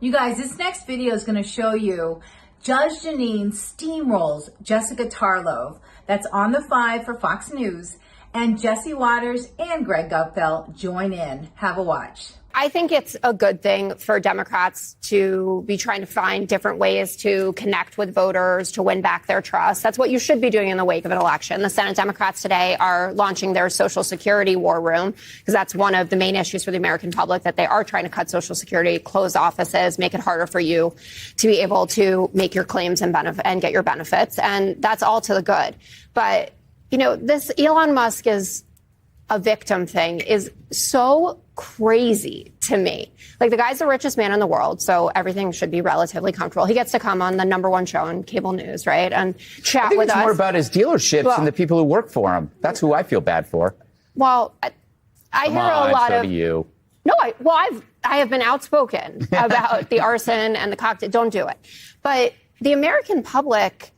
You guys, this next video is going to show you Judge Jeanine steamrolls Jessica Tarlov. That's on the 5 for Fox News. And Jesse Waters and Greg Gutfeld join in. Have a watch. I think it's a good thing for Democrats to be trying to find different ways to connect with voters, to win back their trust. That's what you should be doing in the wake of an election. The Senate Democrats today are launching their Social Security war room because that's one of the main issues for the American public, that they are trying to cut Social Security, close offices, make it harder for you to be able to make your claims and get your benefits. And that's all to the good. But, you know, this Elon Musk is a victim thing is so crazy to me. Like, the guy's the richest man in the world, so everything should be relatively comfortable. He gets to come on the #1 show on cable news, right, and chat with us. It's more about his dealerships and the people who work for him. That's who I feel bad for. Well, I hear a lot of. So do you. No, I have been outspoken about the arson and the cocktail. Don't do it. But the American public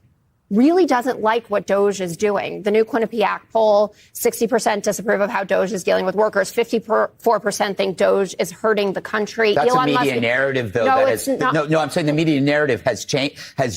really doesn't like what Doge is doing. The new Quinnipiac poll, 60% disapprove of how Doge is dealing with workers. 54% think Doge is hurting the country. That's Elon a media Musk, narrative, though. No, I'm saying the media narrative has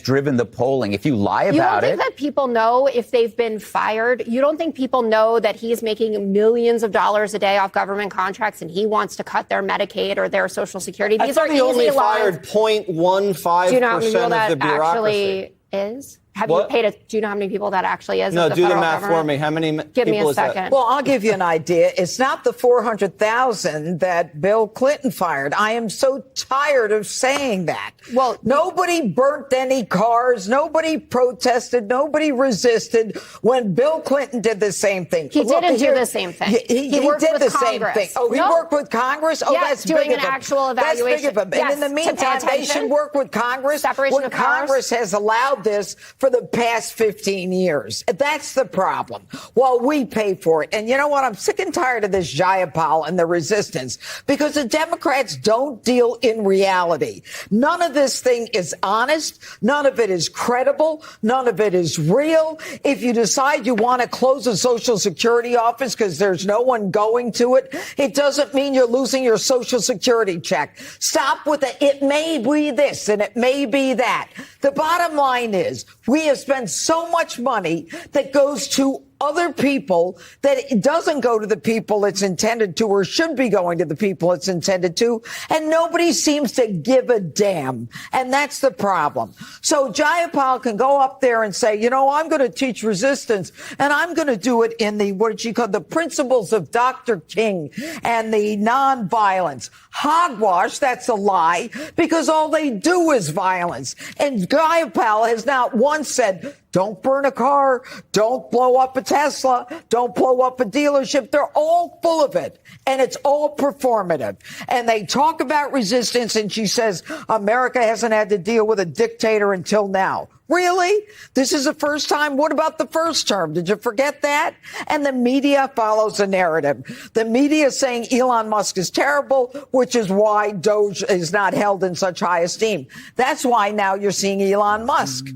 driven the polling. If you lie about it. You don't think that people know if they've been fired? You don't think people know that he's making millions of dollars a day off government contracts and he wants to cut their Medicaid or their Social Security? These are he only fired 0.15% Do you know how many people of that the bureaucracy. Actually is? Have you paid do you know how many people that actually is? No, the do the math government? for me. How many Give me people a is that? second. Well, I'll give you an idea. It's not the 400,000 that Bill Clinton fired. I am so tired of saying that. Well, nobody burnt any cars. Nobody protested. Nobody resisted when Bill Clinton did the same thing. He didn't do the same thing. He He worked did with the Congress. same thing. Oh, he worked with Congress? Oh, Yes, that's big doing of an him. actual evaluation. That's big of him. Yes, And in the to pay meantime, they attention. should work with Congress Separation when of powers. Congress has allowed this for the past 15 years. That's the problem. While we pay for it. And you know what? I'm sick and tired of this Jayapal and the resistance because the Democrats don't deal in reality. None of this thing is honest. None of it is credible. None of it is real. If you decide you want to close a Social Security office because there's no one going to it, it doesn't mean you're losing your Social Security check. Stop with it may be this and it may be that. The bottom line is we have spent so much money that goes to other people that it doesn't go to the people it's intended to or should be going to the people it's intended to. And nobody seems to give a damn. And that's the problem. So Jayapal can go up there and say, you know, I'm going to teach resistance and I'm going to do it in the, what she called the principles of Dr. King and the nonviolence. Hogwash, that's a lie because all they do is violence. And Jayapal has not once said, don't burn a car. Don't blow up a Tesla. Don't blow up a dealership. They're all full of it. And it's all performative. And they talk about resistance. And she says, America hasn't had to deal with a dictator until now. Really? This is the first time? What about the first term? Did you forget that? And the media follows the narrative. The media is saying Elon Musk is terrible, which is why Doge is not held in such high esteem. That's why now you're seeing Elon Musk.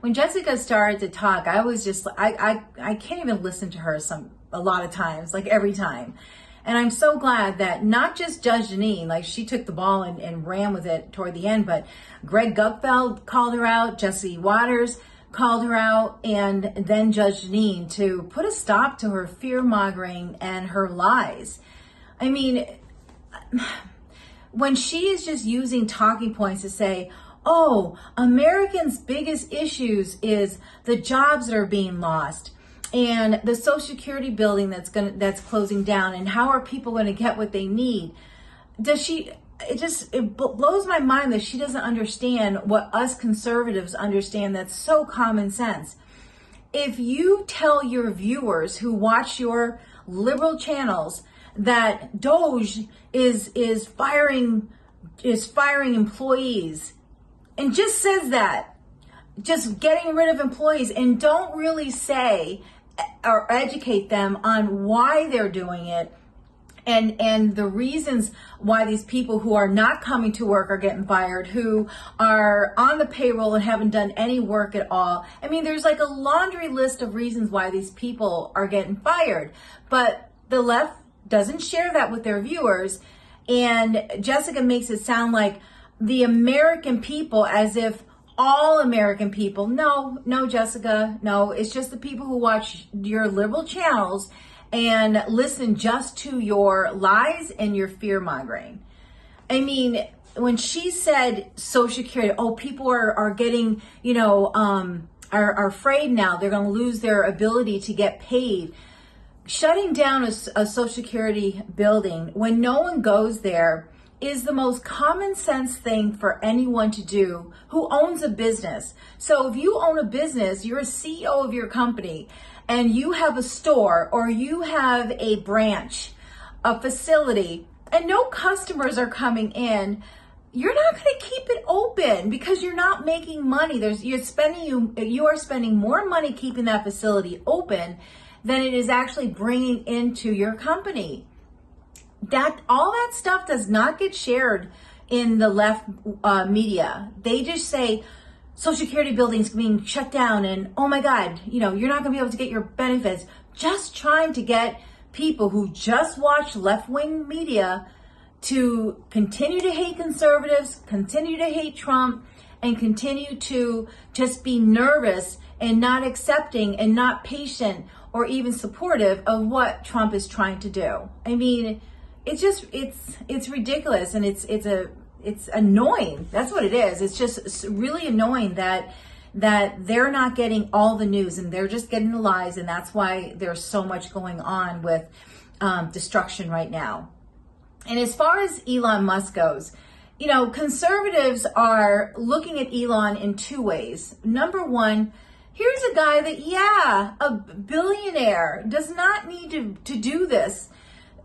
When Jessica started to talk, I was just, I can't even listen to her a lot of times, like every time. And I'm so glad that not just Judge Jeanine, like she took the ball and ran with it toward the end, but Greg Gutfeld called her out, Jesse Waters called her out, and then Judge Jeanine to put a stop to her fear-mongering and her lies. I mean, when she is just using talking points to say, oh, Americans' biggest issues is the jobs that are being lost and the Social Security building that's closing down, and how are people going to get what they need? It blows my mind that she doesn't understand what us conservatives understand. That's so common sense. If you tell your viewers who watch your liberal channels that Doge is firing employees, and just says that, just getting rid of employees, and don't really say or educate them on why they're doing it and the reasons why these people who are not coming to work are getting fired, who are on the payroll and haven't done any work at all. I mean, there's like a laundry list of reasons why these people are getting fired, but the left doesn't share that with their viewers. And Jessica makes it sound like the American people as if all American people, no, Jessica, no, it's just the people who watch your liberal channels and listen just to your lies and your fear mongering. I mean, when she said Social Security, oh, people are getting, are afraid now they're going to lose their ability to get paid. Shutting down a Social Security building when no one goes there is the most common sense thing for anyone to do who owns a business. So if you own a business, you're a CEO of your company, and you have a store or you have a branch, a facility, and no customers are coming in, you're not going to keep it open because you're not making money. You are spending more money keeping that facility open than it is actually bringing into your company. That all that stuff does not get shared in the left media. They just say Social Security buildings being shut down and, oh my God, you're not gonna be able to get your benefits. Just trying to get people who just watch left-wing media to continue to hate conservatives, continue to hate Trump, and continue to just be nervous and not accepting and not patient or even supportive of what Trump is trying to do. I mean, it's ridiculous, and it's annoying. That's what it is. It's really annoying that they're not getting all the news and they're just getting the lies, and that's why there's so much going on with destruction right now. And as far as Elon Musk goes, conservatives are looking at Elon in two ways. Number one, here's a guy that, a billionaire, does not need to do this.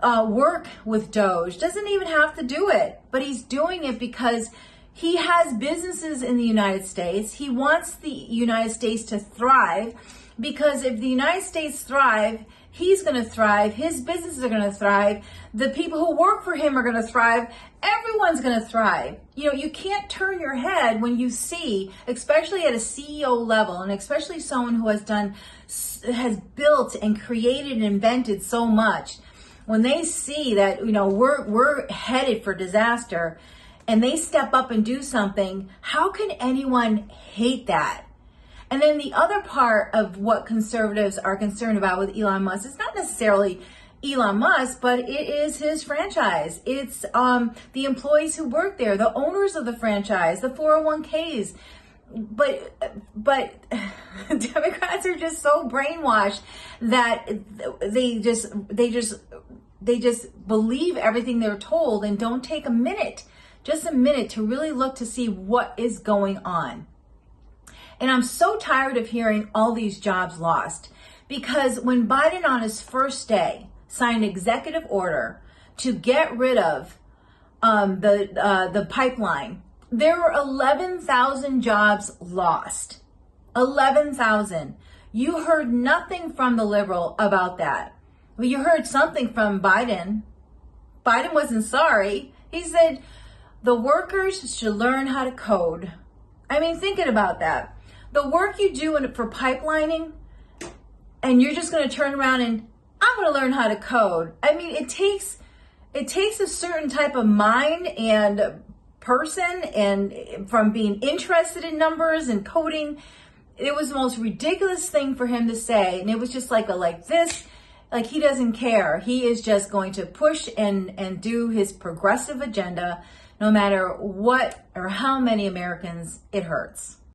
Work with Doge, doesn't even have to do it, but he's doing it because he has businesses in the United States. He wants the United States to thrive, because if the United States thrive, he's going to thrive, his businesses are going to thrive, the people who work for him are going to thrive, everyone's going to thrive. You can't turn your head when you see, especially at a CEO level, and especially someone who has built and created and invented so much. When they see that, we're headed for disaster, and they step up and do something, how can anyone hate that? And then the other part of what conservatives are concerned about with Elon Musk is not necessarily Elon Musk, but it is his franchise. It's the employees who work there, the owners of the franchise, the 401ks. But Democrats are just so brainwashed that they just believe everything they're told and don't take just a minute to really look to see what is going on. And I'm so tired of hearing all these jobs lost, because when Biden on his first day signed an executive order to get rid of the pipeline, there were 11,000 jobs lost. 11,000. You heard nothing from the liberal about that. Well, you heard something from Biden. Biden wasn't sorry. He said the workers should learn how to code. I mean, thinking about that. The work you do for pipelining, and you're just going to turn around and, I'm going to learn how to code. I mean, it takes a certain type of mind and person, and from being interested in numbers and coding. It was the most ridiculous thing for him to say, and it was just like he doesn't care. He is just going to push and do his progressive agenda, no matter what or how many Americans it hurts.